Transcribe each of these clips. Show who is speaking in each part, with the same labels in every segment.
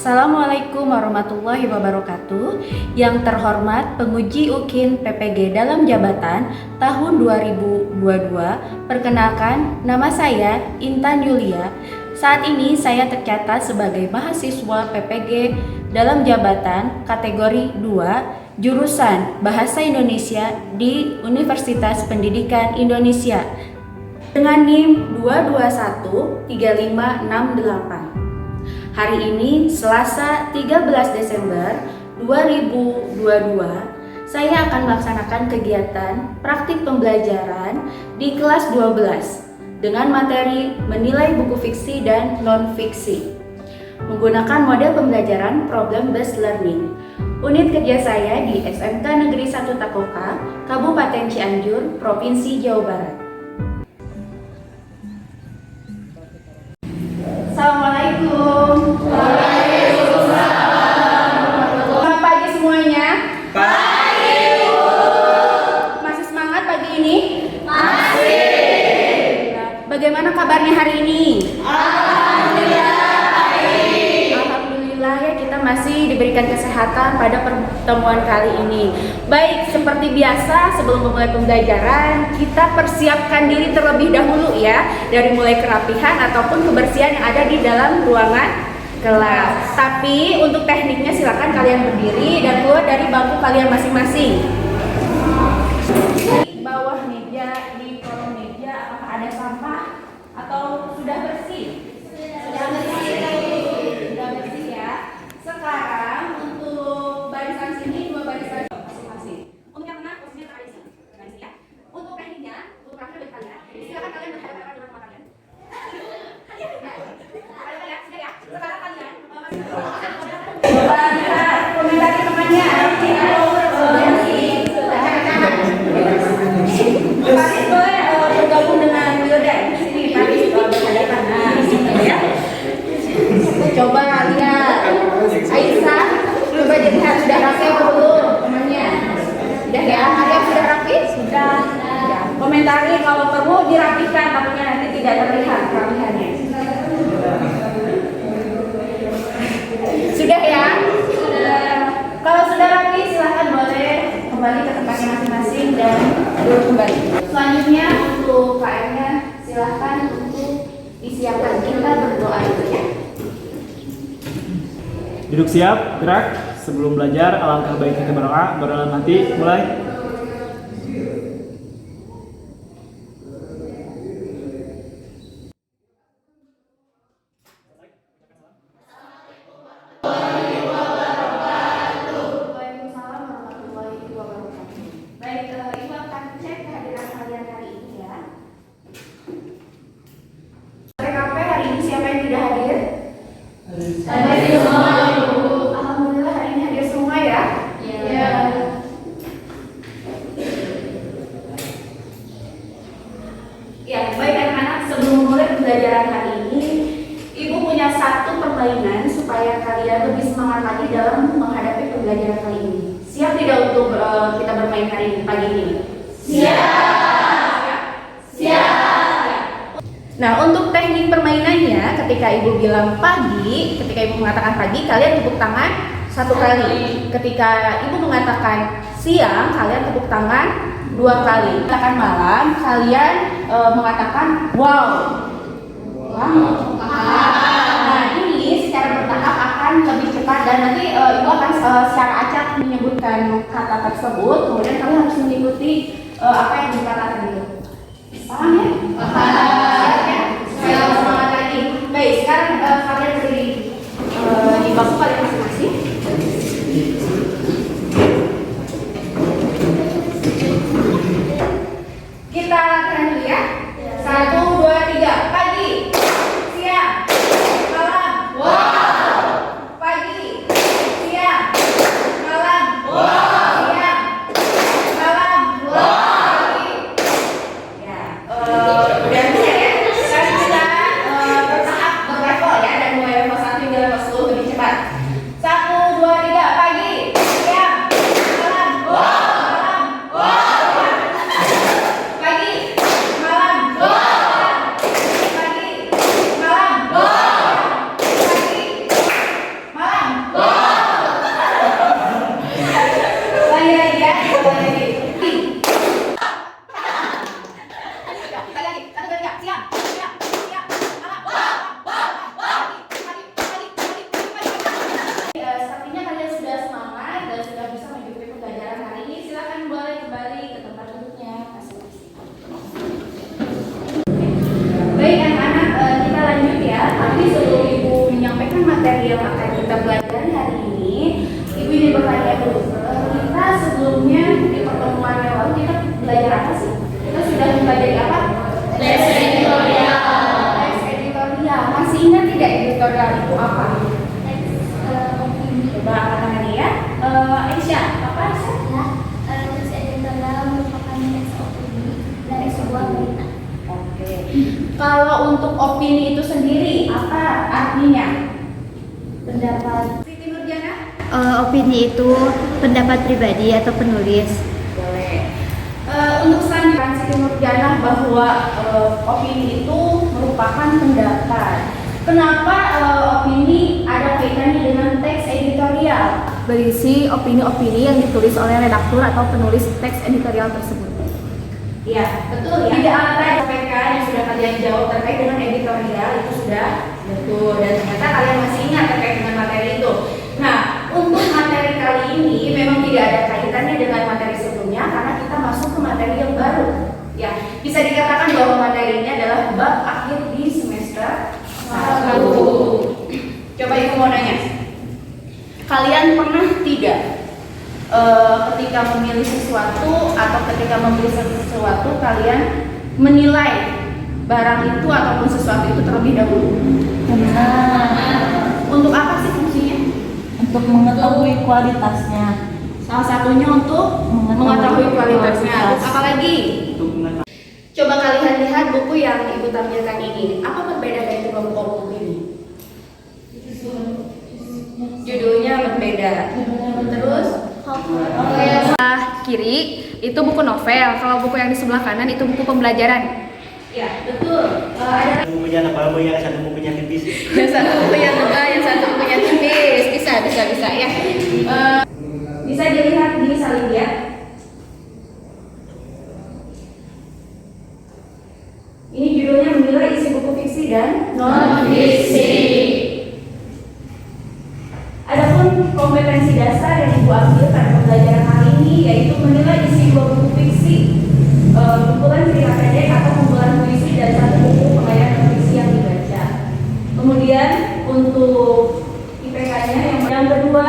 Speaker 1: Assalamualaikum warahmatullahi wabarakatuh. Yang terhormat penguji UKIN PPG dalam jabatan tahun 2022, perkenalkan nama saya Intan Yulia. Saat ini saya tercatat sebagai mahasiswa PPG dalam jabatan kategori 2, jurusan Bahasa Indonesia di Universitas Pendidikan Indonesia dengan NIM 2213568. Hari ini Selasa 13 Desember 2022, saya akan melaksanakan kegiatan praktik pembelajaran di kelas 12 dengan materi menilai buku fiksi dan non-fiksi menggunakan model pembelajaran problem based learning. Unit kerja saya di SMK Negeri 1 Takoka, Kabupaten Cianjur, Provinsi Jawa Barat. Assalamualaikum. Waalaikumsalam. Selamat pagi semuanya. Pagi, Bu. Masih semangat pagi ini? Masih. Bagaimana kabarnya hari ini? Alhamdulillah baik. Alhamdulillah ya, kita masih diberikan kesehatan pada pertemuan kali ini. Baik, seperti biasa sebelum memulai pembelajaran, kita persiapkan diri terlebih dahulu ya, dari mulai kerapihan ataupun kebersihan yang ada di dalam ruangan kelas. Tapi untuk tekniknya silakan kalian berdiri dan keluar dari bangku kalian masing-masing. Di bawah meja, di kolong meja, apakah ada sampah atau sudah bersih? Sudah bersih. Sudah bersih ya. Sekarang untuk barisan sini, dua barisan masing-masing. Untuk yang menang, posisinya ada di sini. Ya. Untuk tekniknya, untuk praktek bagi kalian, silakan kalian menghadap ke rumah kalian. Sekarang kalian komentari temannya. Paris boleh bergabung dengan Wildan. Sini Paris berhadapan. Ya. Coba lihat Aisyah, coba dilihat sudah rapi atau belum temannya. Sudah ya, ada yang sudah rapi? Sudah. Komentari kalau perlu dirapikan, takutnya nanti tidak terlihat kerapihannya. Sudah ya? Sudah. Kalau sudah rapi, silahkan boleh kembali ke tempatnya masing-masing dan duduk kembali. Selanjutnya untuk PR-nya silahkan untuk disiapkan. Kita berdoa dulu ya.
Speaker 2: Duduk siap, gerak. Sebelum belajar, alangkah baiknya kita berdoa. Berdoa nanti, mulai.
Speaker 1: Alhamdulillah hari ini hadir semua ya. Iya. Ya, baik anak-anak, sebelum mulai pembelajaran hari ini, Ibu punya satu permainan supaya kalian lebih semangat lagi dalam menghadapi pembelajaran kali ini. Siap tidak untuk kita bermain hari ini pagi ini? Siap. Siap. Nah, untuk teknik permainannya, ketika Ibu bilang pagi, ketika Ibu mengatakan pagi, kalian tepuk tangan satu kali. Ketika Ibu mengatakan siang, kalian tepuk tangan dua kali. Mengatakan malam, kalian mengatakan wow. Nah, ini secara bertahap akan lebih cepat dan nanti Ibu akan secara acak menyebutkan kata tersebut. Kemudian kalian harus mengikuti apa yang dikatakan itu. Paham ya? Paham ya? Supaya semangat lagi. Baik, sekarang kalian berdiri di bangku kalian masing-masing. Kita latihan dulu ya. 1, 2, 3. Pagi, siang, malam. Wow. Pagi, siang, malam. Wow. Siang, malam. Wow. Pagi, editorial itu apa?
Speaker 3: Opini.
Speaker 1: Coba angkat tangannya ya. Aisyah, apa Aisyah?
Speaker 3: Teks editorial merupakan teks opini dari sebuah berita.
Speaker 1: Oke. Kalau untuk opini itu sendiri, apa artinya?
Speaker 3: Pendapat.
Speaker 1: Siti Nurjana?
Speaker 3: Opini itu pendapat pribadi atau penulis.
Speaker 1: Boleh. Untuk selanjutnya Siti Nurjana bahwa opini itu merupakan pendapat. Kenapa opini ada kaitannya dengan teks editorial?
Speaker 4: Berisi opini-opini yang ditulis oleh redaktur atau penulis teks editorial tersebut.
Speaker 1: Ya, betul ya. Tidak ada PK yang sudah kalian jawab terkait dengan editorial itu sudah betul, dan ternyata kalian masih ingat terkait dengan materi itu. Nah, untuk materi kali ini memang tidak ada kaitannya dengan materi sebelumnya karena kita masuk ke materi yang baru. Ya, bisa dikatakan bahwa materi ini adalah bab akhir di semester 1. Coba ibu mau nanya, kalian pernah tidak ketika memilih sesuatu atau ketika membeli sesuatu kalian menilai barang itu ataupun sesuatu itu terlebih dahulu? Untuk apa sih fungsinya?
Speaker 5: Untuk mengetahui kualitasnya.
Speaker 1: Salah satunya untuk mengetahui kualitasnya. Terus apa lagi?
Speaker 2: Untuk mengetahui.
Speaker 1: Coba kalian lihat buku yang ibu tampilkan ini. Apa perbedaan dari kedua buku ini? Judulnya berbeda. Terus
Speaker 4: Sebelah kiri itu buku novel, kalau buku yang di sebelah kanan itu buku pembelajaran.
Speaker 1: ya betul. Ada
Speaker 6: Bukunya tebal, yang satu bukunya tipis.
Speaker 1: yang satu bukunya tebal, yang satu bukunya tipis. Bisa ya. Bisa dilihat di salin ya. Ini judulnya menilai isi buku fiksi dan non fiksi. Adapun kompetensi dasar yang ibu ambil pada pembelajaran hari ini yaitu menilai isi dua buku fiksi, kumpulan cerita pendek atau kumpulan puisi dan satu buku pengayaan non fiksi yang dibaca. Kemudian untuk IPK-nya yang kedua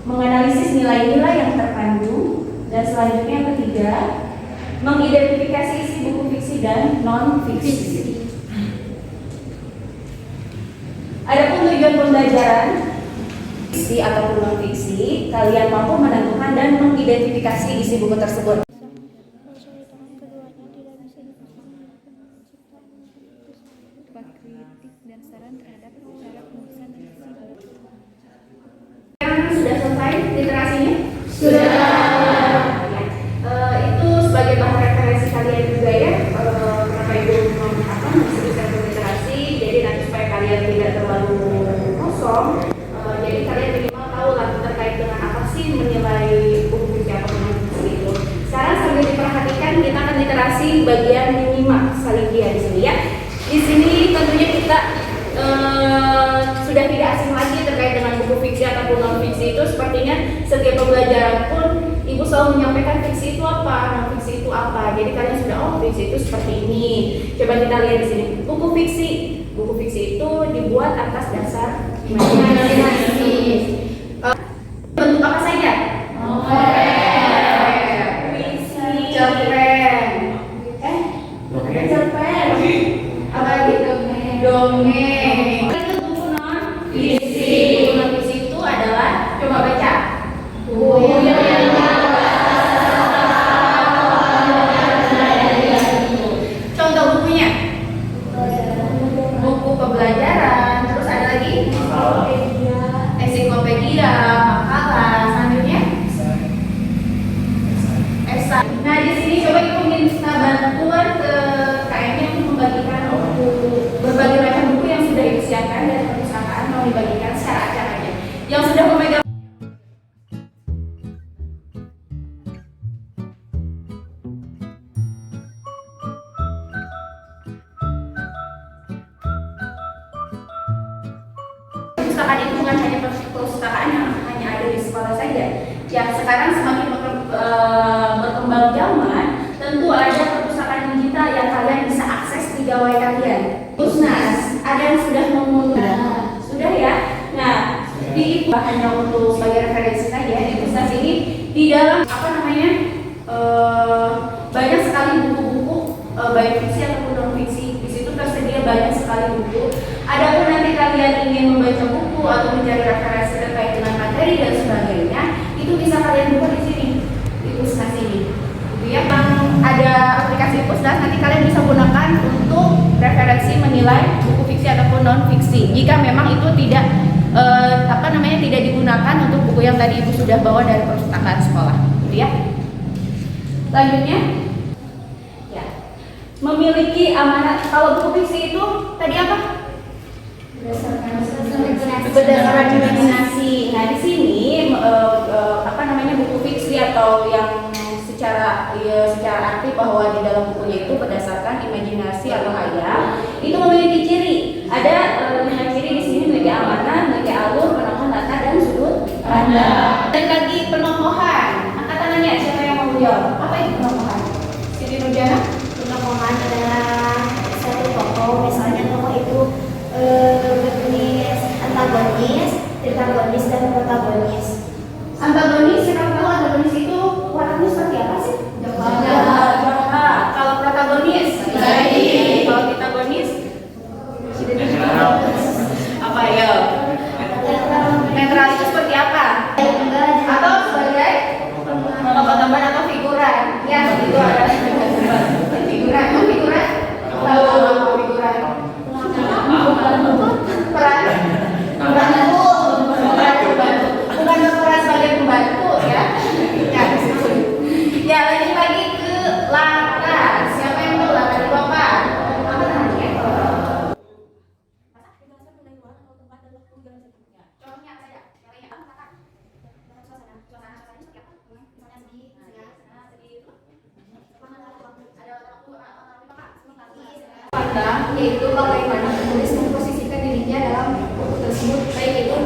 Speaker 1: menganalisis nilai-nilai yang terkandung, dan selanjutnya yang ketiga mengidentifikasi isi buku fiksi dan non fiksi. Adapun tujuan pembelajaran fiksi ataupun non fiksi, kalian mampu menentukan dan mengidentifikasi isi buku tersebut.
Speaker 4: Kritik dan saran terhadap cara penulisan isi buku.
Speaker 1: Sudah selesai literasinya? Sudah. Itu sebagai bahan referensi kalian juga ya. Kenapa ibu mengatakan masih bisa literasi, jadi nanti supaya kalian tidak terlalu kosong. Jadi kalian minimal tahu lah terkait dengan apa sih menilai buku fiksi atau non fiksi itu. Sekarang sambil diperhatikan kita akan literasi bagian minimal Salindia di sini ya. Di sini tentunya kita sudah tidak asing lagi terkait dengan buku fiksi ataupun non fiksi itu. Sepertinya setiap pembelajaran pun ibu selalu menyampaikan fiksi itu apa, non fiksi itu apa. Jadi kalian sudah fiksi itu seperti ini. Coba kita lihat di sini. Buku fiksi itu dibuat atas dasar imajinasi. Bentuk apa saja? Puisi, cerpen. Cerpen. Apa gitu? Dongeng. Itu buku non fiksi. Buku non fiksi itu adalah, coba baca. Contoh bukunya. Buku pembelajaran. Terus ada lagi? Ensiklopedia, makalah. Selanjutnya? Esai. Nah di sini coba ibu minta bantuan ke KM-nya untuk membagikan buku, berbagai macam buku yang sudah ibu siapkan dari perpustakaan mau dibagikan secara acak aja. Yang sudah memegang perpustakaan itu bukan hanya perpustakaan yang hanya ada di sekolah saja. Ya sekarang semakin berkembang zaman, tentu ada perpustakaan digital yang kalian bisa akses di gawai kalian. Pusnas, ada yang sudah menggunakan? Sudah ya. Nah, di hanya untuk sebagai referensi saja di Pusnas ini di dalam banyak sekali buku-buku baik fiksi ataupun non fiksi. Di situ tersedia banyak sekali buku. Ada ingin membaca buku atau mencari referensi terkait dengan materi dan sebagainya, itu bisa kalian buka di sini, di Pusnas ini. Gitu ya, ada aplikasi Pusnas, nanti kalian bisa gunakan untuk referensi menilai buku fiksi ataupun non fiksi. Jika memang itu tidak tidak digunakan untuk buku yang tadi Ibu sudah bawa dari perpustakaan sekolah, gitu ya. Selanjutnya, ya, memiliki amanat. Kalau buku fiksi itu tadi apa? Berdasarkan imajinasi. Nah, di sini buku fiksi atau yang secara aktif bahwa di dalam bukunya itu berdasarkan imajinasi atau hayal, itu memiliki ciri. Ada 5 ciri di sini: memiliki amanah, memiliki alur, penokohan latar, dan sudut pandang. Dan lagi penokohan. Angkat tangannya, siapa yang mau jawab? Apa itu penokohan? Siti Nurjana?
Speaker 3: Penokohan adalah satu tokoh, misalnya tokoh itu berjenis antagonis, protagonis, dan protagonis.
Speaker 1: Antagonis, siapa tahu antagonis itu warnanya seperti apa sih? Jahat. Kalau protagonis, baik. Kalau protagonis, apa ya? Netral itu seperti apa? Atau sebagai tokoh-tokoh atau figuran? Ya, itu ada figuran. Oh, figuran? Tahu figuran? Peran pembantu, bukan berperan sebagai pembantu ya. Ya, lanjut lagi ke latar. Siapa yang tahu latar itu apa? Apa namanya? Contohnya apa ya? Pandang, yaitu bagaimana penulis memposisikan dirinya dalam buku tersebut, baik itu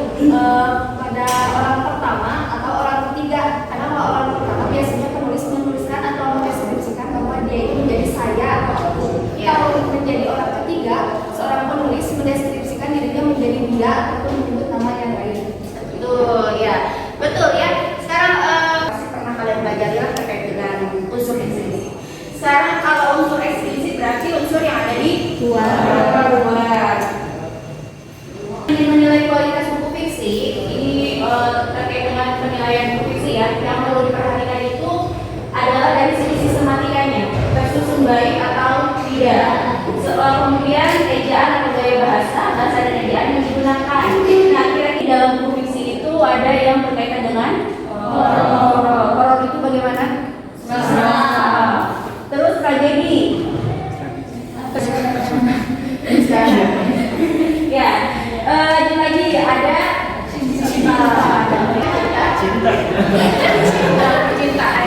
Speaker 1: pada orang pertama atau orang ketiga. Karena kalau orang pertama biasanya penulis menuliskan atau mendeskripsikan bahwa dia itu menjadi saya atau aku. Kalau menjadi orang ketiga, seorang penulis mendeskripsikan dirinya menjadi dia ataupun menyebut nama yang lain. Itu ya, betul ya. Sekarang pasti pernah kalian belajar ya terkait dengan unsur eksplisit. Sekarang kalau unsur eksplisit berarti unsur yang ada di luar. Ini menilai kualitas buku fiksi. Ini terkait dengan penilaian buku fiksi ya. Yang perlu diperhatikan itu adalah dari segi sistematikanya, tersusun baik atau tidak. Kemudian ejaan atau gaya bahasa dan ejaan yang digunakan. Nah, kira-kira di dalam buku fiksi itu ada yang berkaitan dengan horor itu bagaimana? Terus tragedi. Ya, lanjut lagi ada cinta.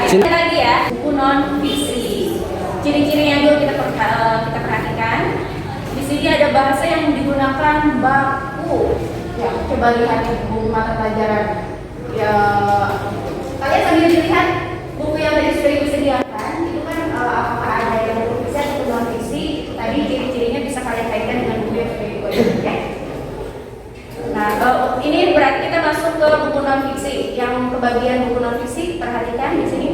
Speaker 1: Ada lagi ya, buku non fiksi. Ciri-cirinya dulu kita perhatikan. Di sini ada bahasa yang digunakan baku. Ya, coba lihat di buku mata pelajaran. Ya, kalian sambil lihat buku yang tadi sudah Ibu sediakan, itu kan apakah ada yang buku fiksi atau non fiksi? Tadi ciri-cirinya bisa kalian kaitkan dengan buku yang sudah Ibu ya. Nah, ini berarti kita masuk ke buku non fiksi. Yang kebagian buku non fiksi, perhatikan di sini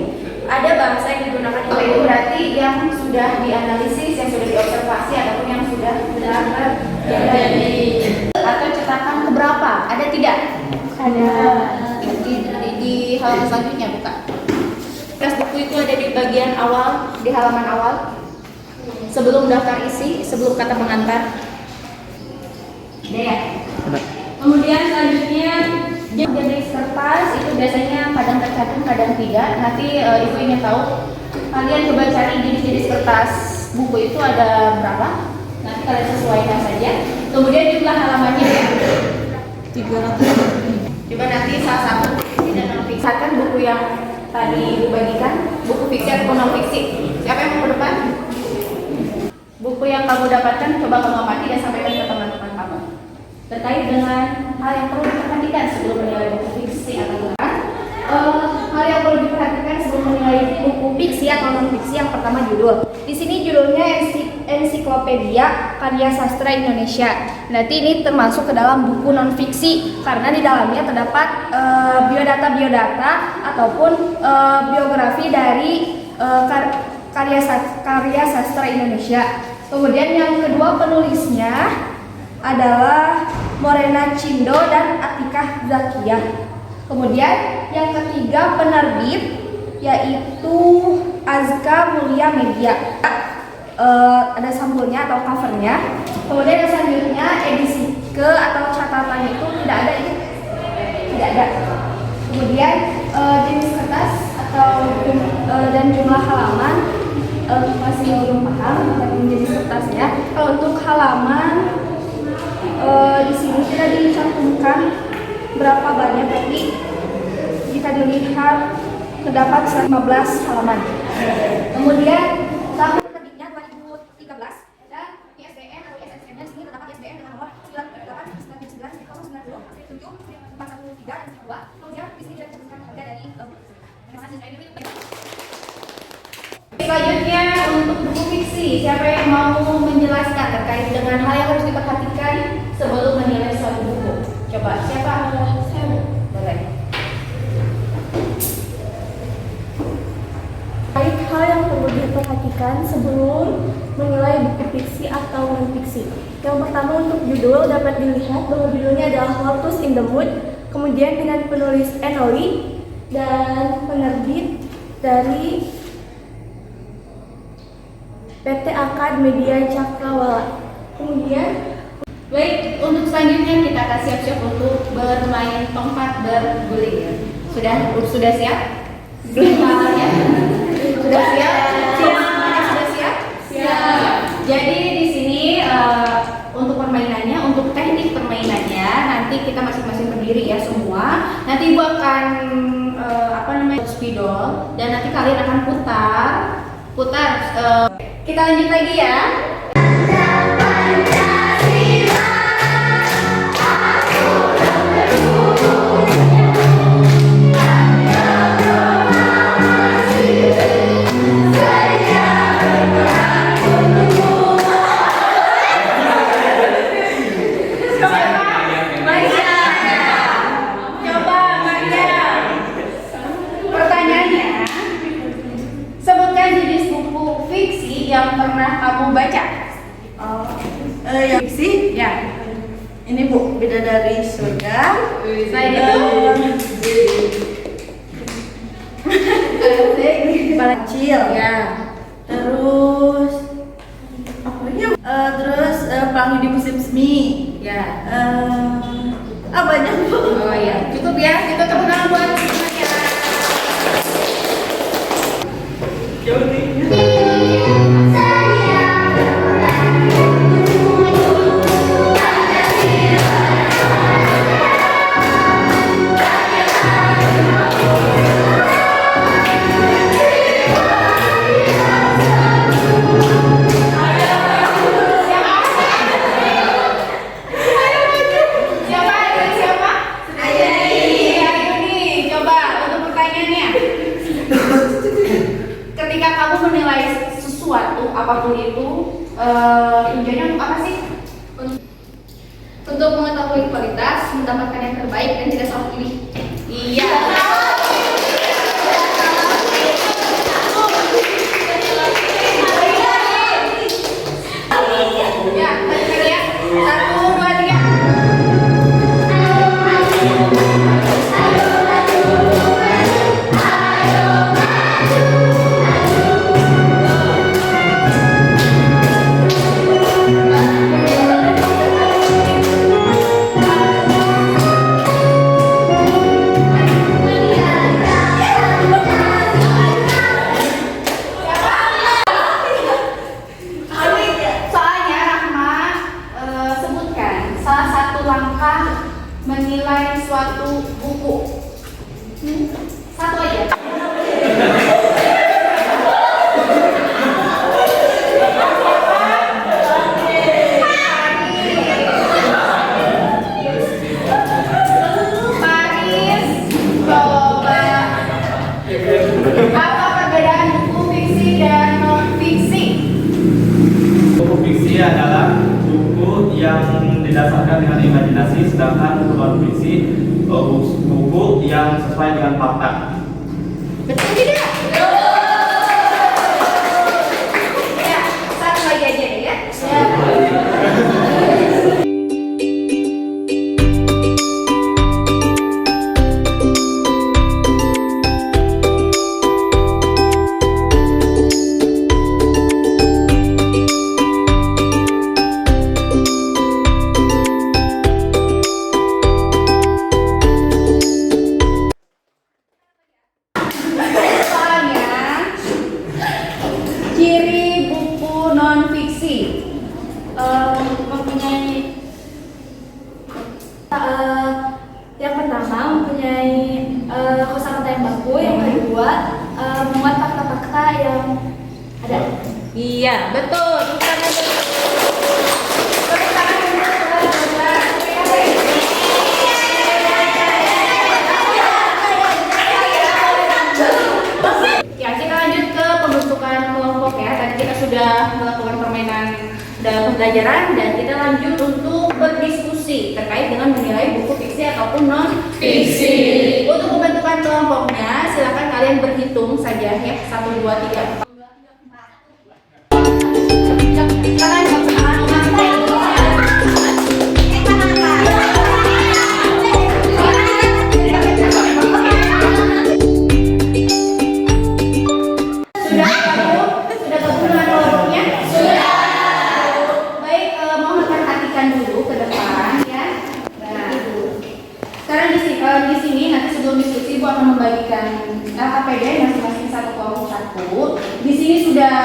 Speaker 1: ada bahasa yang digunakan itu berarti yang sudah dianalisis, yang sudah diobservasi ataupun yang sudah benar terjadi. Atau cetakan keberapa? Ada tidak? Ada. Di halaman selanjutnya buka. Tes buku itu ada di bagian awal, di halaman awal. Sebelum daftar isi, sebelum kata pengantar. Ada ya? Kemudian selanjutnya jenis kertas itu biasanya kadang tercantum, kadang tidak. Nanti Ibu ingin tahu, kalian coba cari jenis-jenis kertas buku itu ada berapa. Nanti kalian sesuaikan saja. Kemudian jumlah halamannya ya 300. Coba nanti salah satu fiksi dan non fiksi. Kan buku yang tadi Ibu bagikan, buku fiksi atau non fiksi. Siapa yang mau ke depan? Buku yang kamu dapatkan coba kamu amati dan sampaikan ke teman-teman kamu. Terkait dengan hal yang perlu diperhatikan sebelum menilai buku fiksi atau bukan. Hal yang perlu diperhatikan sebelum menilai buku fiksi atau non fiksi, yang pertama judul. Di sini judulnya Ensiklopedia Karya Sastra Indonesia. Nanti ini termasuk ke dalam buku non fiksi karena di dalamnya terdapat biodata ataupun biografi dari karya sastra Indonesia. Kemudian yang kedua penulisnya
Speaker 4: adalah Morena Cindo dan Atikah Zakiyah. Kemudian yang ketiga penerbit yaitu Azka Mulia Media. Ada sampulnya atau covernya. Kemudian yang selanjutnya edisi ke atau catatannya itu tidak ada ini. Tidak ada. Kemudian jenis kertas atau dan jumlah halaman masih belum paham tentang jenis kertasnya. Kalau untuk halaman di sini tidak dicantumkan berapa banyak, tapi jika dilihat terdapat 15 halaman. Kemudian tahun terbitnya 2013 dan ISBN atau ISSN-nya di sini terdapat ISBN dengan nomor 989907413 dan 2. Kemudian di sini tidak disebutkan harga dari Selanjutnya untuk buku fiksi, siapa yang mau menjelaskan terkait dengan hal yang harus diperhatikan sebelum menilai suatu buku? Coba, siapa? Saya boleh.
Speaker 3: Baik, hal yang perlu diperhatikan sebelum menilai buku fiksi atau non-fiksi. Yang pertama untuk judul dapat dilihat bahwa judulnya adalah Lotus in the Mood, kemudian dengan penulis Enoli dan penerbit dari PT Akad Media Cakrawala. Kemudian
Speaker 1: Baik, untuk selanjutnya kita akan siap-siap untuk bermain tongkat berguling ya. Sudah siap? Semuanya? Sudah siap? Semuanya sudah siap? Siap. Jadi di sini untuk permainannya, untuk teknik permainannya nanti kita masing-masing berdiri ya semua. Nanti Ibu akan spidol dan nanti kalian akan putar. Kita lanjut lagi ya. Yang pernah kamu baca?
Speaker 5: Yang fiksi?
Speaker 1: Ya.
Speaker 5: Ini Bu, Bidadari Surga.
Speaker 1: Selain itu,
Speaker 5: Kecil.
Speaker 1: ya.
Speaker 5: Terus apa lagi? Terus Pelangi di Musim Semi.
Speaker 1: Ya.
Speaker 5: Banyak Bu.
Speaker 1: Oh ya, cukup ya. Kita tepuk tangan buat semuanya. Ketika kamu menilai sesuatu apapun itu, tujuannya untuk apa sih?
Speaker 4: Untuk mengetahui kualitas, mendapatkan yang terbaik dan tidak salah pilih.
Speaker 1: Iya. Ya, tadi ya. 1, 2, 3. Soalnya Rahma sebutkan salah satu langkah menilai suatu buku. Satu aja. Paris, coba. Apa perbedaan buku fiksi dan non-fiksi?
Speaker 2: Buku fiksi adalah buku yang didasarkan dengan imajinasi, sedangkan buku non-fiksi buku yang sesuai dengan fakta.
Speaker 1: Betul tidak? Ya, satu lagi aja ya. Iya, betul. Tepuk tangan dulu. Tepuk tangan dulu. Ya, kita lanjut ke pembentukan kelompok ya. Tadi kita sudah melakukan permainan dalam pembelajaran dan kita lanjut untuk berdiskusi terkait dengan menilai buku fiksi ataupun non fiksi. Untuk pembentukan kelompoknya, silakan kalian berhitung saja ya. 1, 2, 3, 4. Di sini nanti sebelum diskusi Ibu akan membagikan LKPD masing-masing satu kelompok satu. Di sini sudah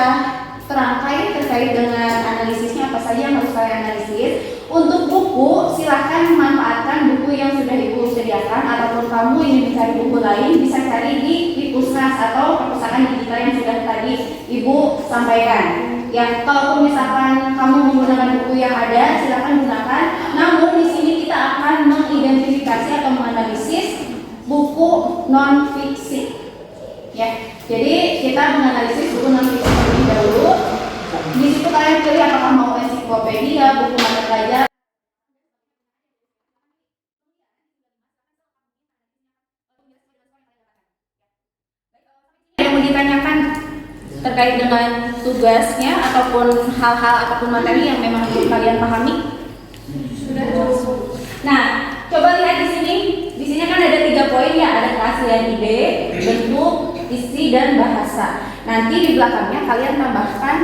Speaker 1: terangkai terkait dengan analisisnya apa saja yang harus kalian analisis. Untuk buku silahkan memanfaatkan buku yang sudah Ibu sediakan ataupun kamu ingin mencari buku lain bisa cari di Pusnas atau perpustakaan digital yang sudah tadi Ibu sampaikan. Ya, kalaupun misalkan kamu menggunakan buku yang ada silahkan gunakan. Namun di sini kita akan mengidentifikasi atau menganalisis buku non fiksi. Ya, jadi kita menganalisis buku non fiksi terlebih dahulu. Di situ kalian pilih apakah mau ensiklopedia, buku mata pelajaran. Yang mau ditanyakan terkait dengan tugasnya ataupun hal-hal ataupun materi yang memang perlu kalian pahami? Sudah. Nah, coba lihat di sini. Di sini kan ada 3 poin ya, ada keaslian ide, bentuk, isi dan bahasa. Nanti di belakangnya kalian tambahkan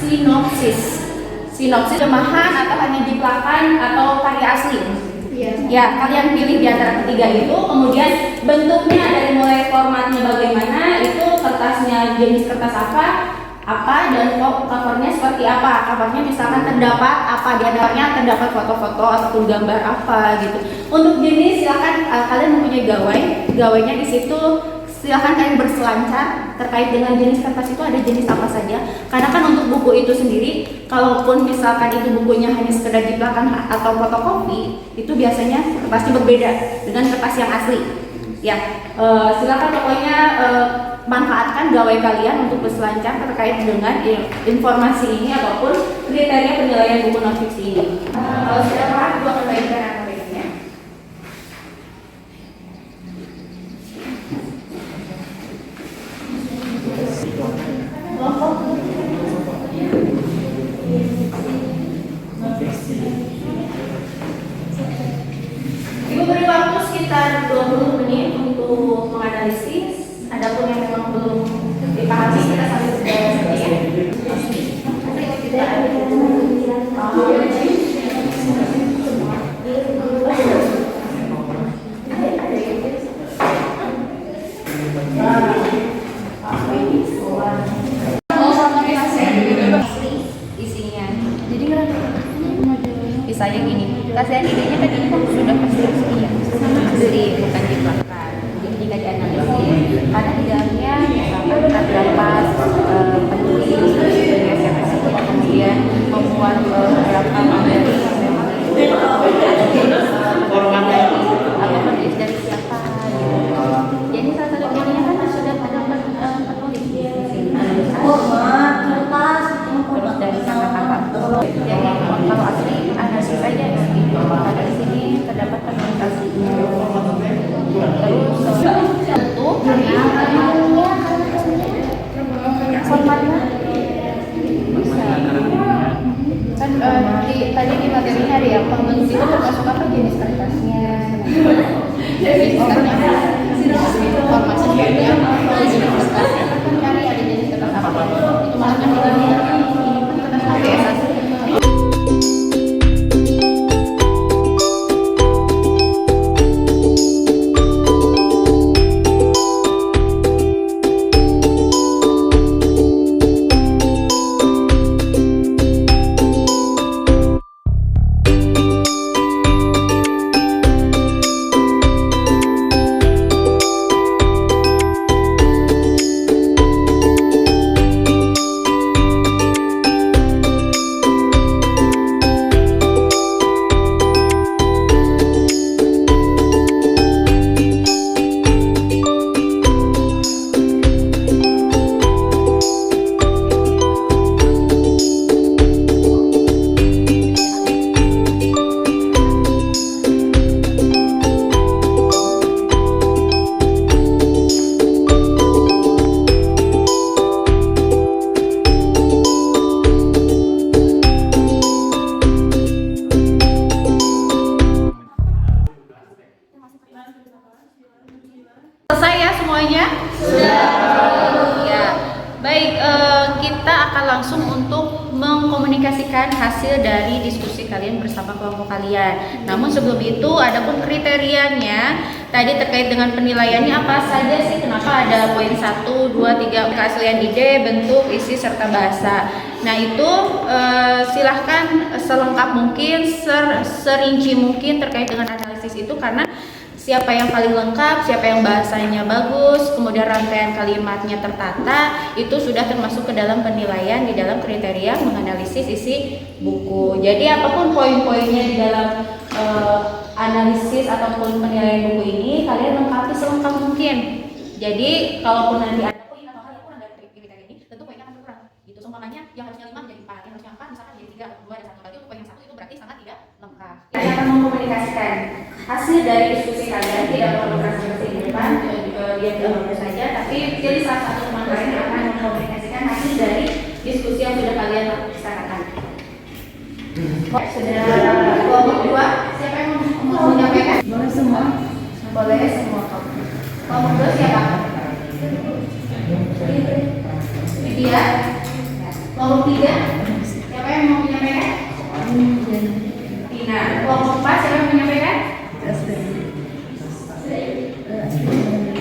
Speaker 1: sinopsis. Sinopsis terjemahan atau hanya jiplakan atau karya asli. Ya, kalian pilih di antara ketiga itu. Kemudian bentuknya dari mulai formatnya bagaimana, itu kertasnya jenis kertas apa dan covernya seperti apa. Covernya misalkan terdapat apa, di antaranya terdapat foto-foto ataupun gambar apa gitu. Untuk jenis silakan kalian mempunyai gawainya di situ. Silakan kalian berselancar terkait dengan jenis kertas itu ada jenis apa saja. Karena kan untuk buku itu sendiri, kalaupun misalkan itu bukunya hanya sekedar jiplakan atau fotokopi, itu biasanya kertasnya berbeda dengan kertas yang asli. Ya, silakan pokoknya manfaatkan gawai kalian untuk berselancar terkait dengan informasi ini ataupun kriteria penilaian buku non fiksi ini. Kalau sudah paham, Ibu akan bagikan LKPD-nya. Ibu beri waktu sekitar 20 menit untuk menganalisis. Adapun yang memang belum dipahami kita sambil berdiskusi ya. Isinya. Bisa yang ini. Kasihan idenya kan ini kan sudah pasti ya. Beli bukan jiplakan. Jadi jika dianalisis, karena di dalamnya misalkan terdapat penulis kemudian membuat beberapa materi yang memang atau penulis dari siapa gitu. Jadi salah satu contohnya kan sudah terdapat penulis terus dari kata-kata. Jadi kalau asli analisis saja gitu. Karena di sini terdapat penulis aslinya. Terus tentu formatnya bisa kan tadi di materinya ada yang pembentuk itu termasuk apa jenis kertasnya, jenis kertasnya, format seperti apa, jenis kertasnya kan cari ada jenis kertas apa itu malah kan ini kan kertas ABS. mengomunikasikan hasil dari diskusi kalian bersama kelompok kalian. Namun sebelum itu ada pun kriterianya. Tadi terkait dengan penilaiannya apa saja sih? Kenapa ada poin 1, 2, 3 keaslian ide, bentuk, isi serta bahasa. Nah itu silahkan selengkap mungkin, serinci mungkin terkait dengan analisis itu, karena siapa yang paling lengkap, siapa yang bahasanya bagus, kemudian rangkaian kalimatnya tertata, itu sudah termasuk ke dalam penilaian di dalam kriteria menganalisis isi buku. Jadi apapun poin-poinnya di dalam analisis ataupun penilaian buku ini, kalian lengkapi selengkap mungkin. Jadi kalaupun nanti ada poin atau hal yang kurang dari kriteria ini, tentu poinnya akan berkurang. Gitu. Semuanya yang harusnya 5 menjadi 4, yang harusnya 4 misalkan jadi 3 atau 2 dan 1 lagi untuk poin yang 1 itu berarti sangat tidak lengkap. Kalian akan mengkomunikasikan hasil dari diskusi kalian, tidak perlu presentasi di depan, dia tidak saja, tapi jadi salah satu teman kalian yang akan mengkomunikasikan hasil dari diskusi yang sudah kalian laksanakan. Sudah kelompok 2, siapa yang mau menyampaikan? Boleh semua. Boleh semua kelompok 2 siapa? Lydia. Kelompok 3, siapa yang mau menyampaikan? Tina. Kelompok 4, siapa yang menyampaikan?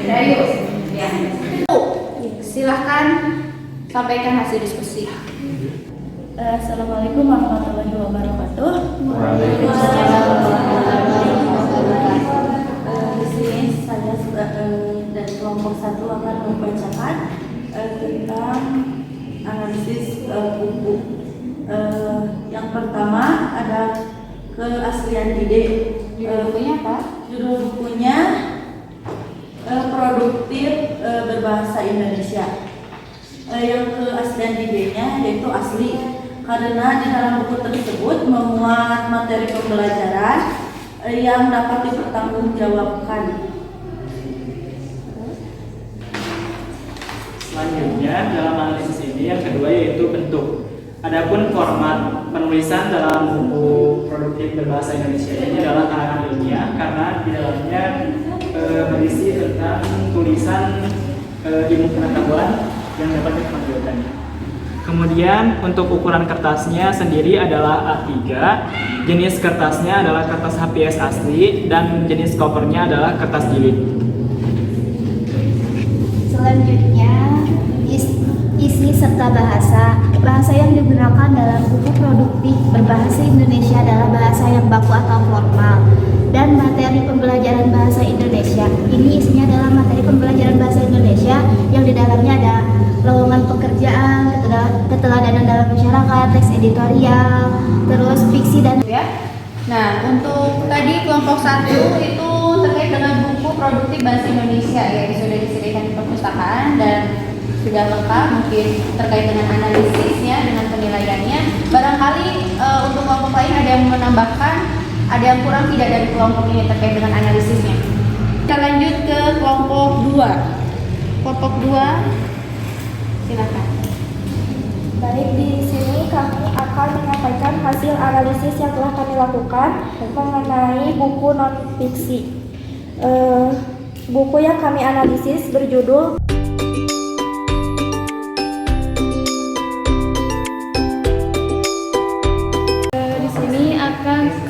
Speaker 1: Dayus. Ya. Silahkan sampaikan hasil diskusi.
Speaker 5: Assalamualaikum warahmatullahi wabarakatuh. Di sini saya dari kelompok 1 akan membacakan tentang analisis buku. Yang pertama ada keaslian ide.
Speaker 1: Judul bukunya apa?
Speaker 5: Judul bukunya Produktif Berbahasa Indonesia. Yang keaslian idenya yaitu asli, karena di dalam buku tersebut memuat materi pembelajaran yang dapat dipertanggungjawabkan.
Speaker 7: Selanjutnya dalam analisis ini yang kedua yaitu bentuk. Adapun format penulisan dalam buku Produktif Berbahasa Indonesia ini adalah karangan ilmiah, karena di dalamnya berisi tentang tulisan ilmu pengetahuan yang dapat dipertanggungjawabkan. Kemudian untuk ukuran kertasnya sendiri adalah A3, jenis kertasnya adalah kertas HPS asli, dan jenis covernya adalah kertas jilid.
Speaker 8: Selanjutnya, isi serta bahasa. Bahasa yang digunakan dalam buku Produktif Berbahasa Indonesia adalah bahasa yang baku atau formal. Dan materi pembelajaran bahasa Indonesia. Ini isinya adalah materi pembelajaran bahasa Indonesia yang di dalamnya ada lowongan pekerjaan, keteladanan dalam masyarakat, teks editorial, terus fiksi dan
Speaker 1: Ya. Nah, untuk tadi kelompok 1 itu terkait dengan buku Produktif Bahasa Indonesia ya, yang sudah disediakan di perpustakaan dan sudah lengkap, mungkin terkait dengan analisisnya, dengan penilaiannya. Barangkali untuk kelompok lain ada yang menambahkan, ada yang kurang tidak dari kelompok ini terkait dengan analisisnya. Kita lanjut ke kelompok 2. Kelompok 2, silakan.
Speaker 3: Baik, di sini kami akan menyampaikan hasil analisis yang telah kami lakukan mengenai buku non-fiksi. Buku yang kami analisis berjudul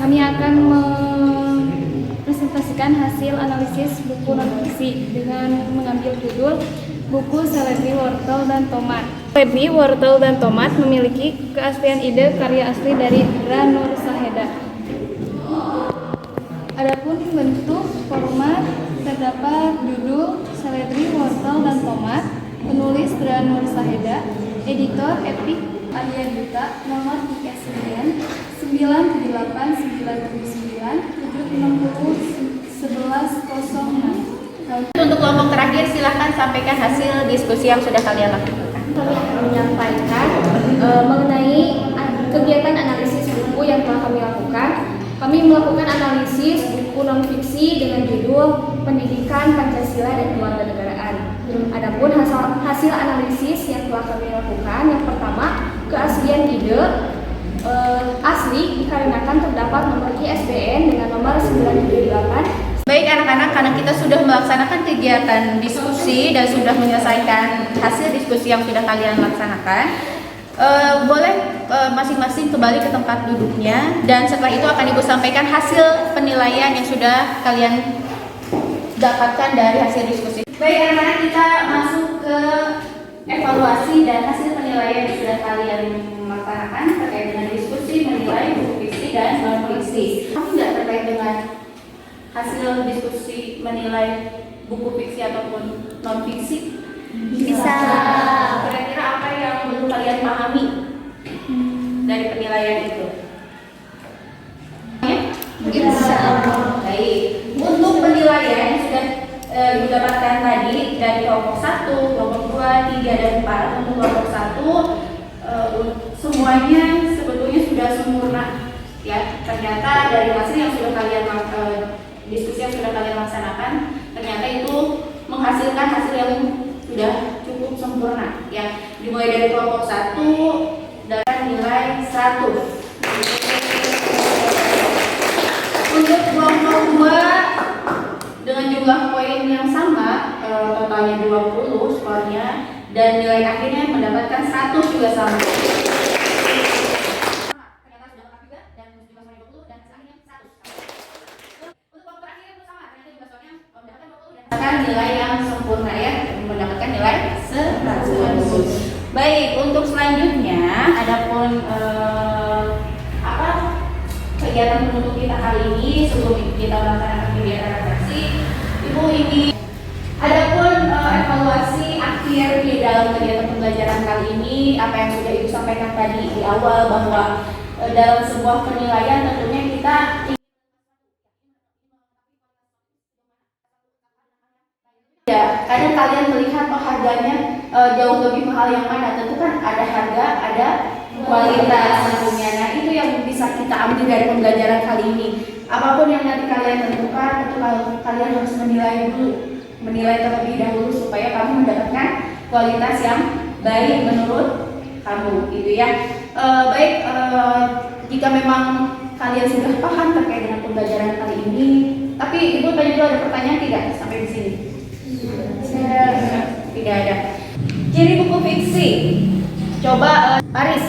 Speaker 9: kami akan mempresentasikan hasil analisis buku non-fiksi dengan mengambil judul buku Seledri, Wortel, dan Tomat. Seledri, Wortel, dan Tomat memiliki keaslian ide karya asli dari Dra Nur Saheda. Adapun bentuk format terdapat judul Seledri, Wortel, dan Tomat, penulis Dra Nur Saheda, editor Epic Arya Duta, nomor ISBN 978-969-760-1106.
Speaker 1: Untuk kelompok terakhir, silahkan sampaikan hasil diskusi yang sudah kalian lakukan.
Speaker 9: Kami akan menyampaikan mengenai kegiatan analisis buku yang telah kami lakukan. Kami melakukan analisis buku non-fiksi dengan judul Pendidikan Pancasila dan Kewarganegaraan. Adapun hasil analisis yang telah kami lakukan, yang pertama, keaslian ide asli dikarenakan terdapat nomor ISBN dengan nomor 978.
Speaker 1: Baik anak-anak, karena kita sudah melaksanakan kegiatan diskusi dan sudah menyelesaikan hasil diskusi yang sudah kalian laksanakan, Boleh masing-masing kembali ke tempat duduknya, dan setelah itu akan Ibu sampaikan hasil penilaian yang sudah kalian dapatkan dari hasil diskusi. Baik anak-anak, kita masuk ke evaluasi dan hasil penilaian yang sudah kalian laksanakan terkait dengan diskusi menilai buku fiksi dan non fiksi. Kamu nggak terkait dengan hasil diskusi menilai buku fiksi ataupun non fiksi?
Speaker 8: Bisa.
Speaker 1: Kira-kira apa yang belum kalian pahami dari penilaian itu?
Speaker 8: Bisa.
Speaker 1: Baik. Untuk penilaian yang sudah Ibu dapatkan tadi dari kelompok 1, kelompok 2, 3, dan 4. Untuk kelompok 1 semuanya sebetulnya sudah sempurna. Ya, ternyata dari hasil yang sudah kalian diskusi yang sudah kalian laksanakan, ternyata itu menghasilkan hasil yang sudah cukup sempurna. Ya, dimulai dari kelompok 1 dengan nilai 1. Untuk kelompok 2 dengan jumlah poin yang sama, totalnya 20 skornya, dan nilai akhirnya mendapatkan 100 juga sama. Ternyata sudah lengkap juga, dan jumlah skornya 20 dan akhirnya 100. Untuk kelompok terakhir itu sama, ternyata jumlah skornya mendapatkan 20 dan mendapatkan nilai yang sempurna, ya, mendapatkan nilai 100. Baik, untuk selanjutnya adapun kegiatan penutup kita kali ini sebelum kita melaksanakan kegiatan refleksi, Ibu ini adapun evaluasi akhir di dalam kegiatan pembelajaran kali ini, apa yang sudah Ibu sampaikan tadi di awal bahwa dalam sebuah penilaian tentunya kita ya, kadang kalian melihat harganya jauh lebih mahal yang mana, tentu kan ada harga, ada kualitas tentunya. Nah, itu yang bisa kita ambil dari pembelajaran kali ini. Apapun yang nanti kalian tentukan, tentu kalian harus menilai terlebih dahulu supaya kamu mendapatkan kualitas yang baik menurut kamu, gitu ya. Baik, jika memang kalian sudah paham terkait dengan pembelajaran kali ini, tapi Ibu tadi dulu ada pertanyaan tidak sampai di sini? Tidak ada. Ciri buku fiksi. Coba Paris.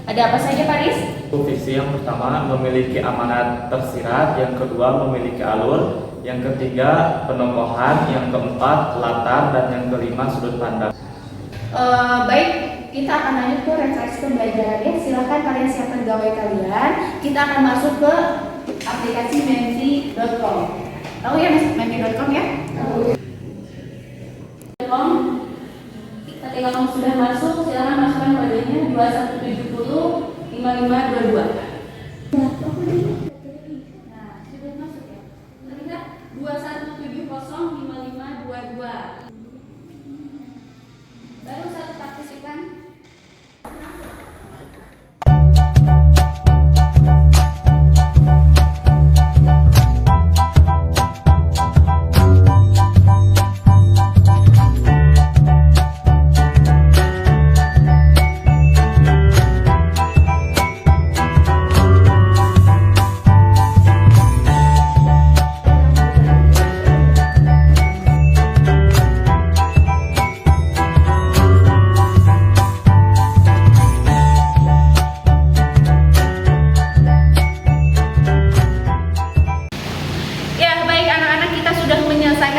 Speaker 1: Ada apa saja, Paris?
Speaker 2: Buku fiksi yang pertama memiliki amanat tersirat, yang kedua memiliki alur, yang ketiga penokohan, yang keempat latar, dan yang kelima sudut pandang.
Speaker 1: Baik, kita akan lanjut ke refleksi pembelajaran, ya. Silahkan kalian siapkan gawai kalian. Kita akan masuk ke aplikasi menti.com. Tahu ya menti.com ya? Ketika kamu sudah masuk, silakan masukkan kodenya 2170 5522. Nah, sudah masuk ya. Terlihat 2170 5522. Baru satu partisipan.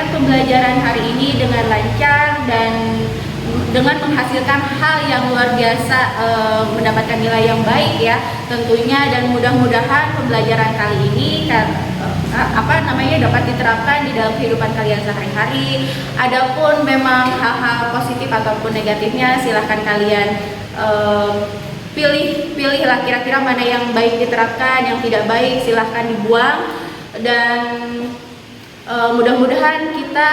Speaker 1: Pembelajaran hari ini dengan lancar dan dengan menghasilkan hal yang luar biasa, mendapatkan nilai yang baik, ya tentunya, dan mudah-mudahan pembelajaran kali ini dapat diterapkan di dalam kehidupan kalian sehari-hari. Adapun memang hal-hal positif ataupun negatifnya, silahkan kalian pilihlah kira-kira mana yang baik diterapkan, yang tidak baik silahkan dibuang. Dan mudah-mudahan kita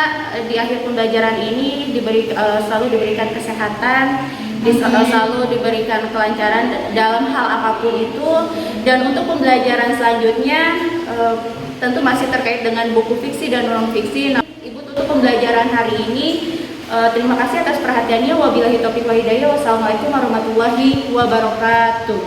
Speaker 1: di akhir pembelajaran ini selalu diberikan kesehatan, selalu diberikan kelancaran dalam hal apapun itu. Dan untuk pembelajaran selanjutnya tentu masih terkait dengan buku fiksi dan non fiksi. Nah, Ibu tutup pembelajaran hari ini. Terima kasih atas perhatiannya. Wabillahi taufiq wal hidayah. Wassalamualaikum warahmatullahi wabarakatuh.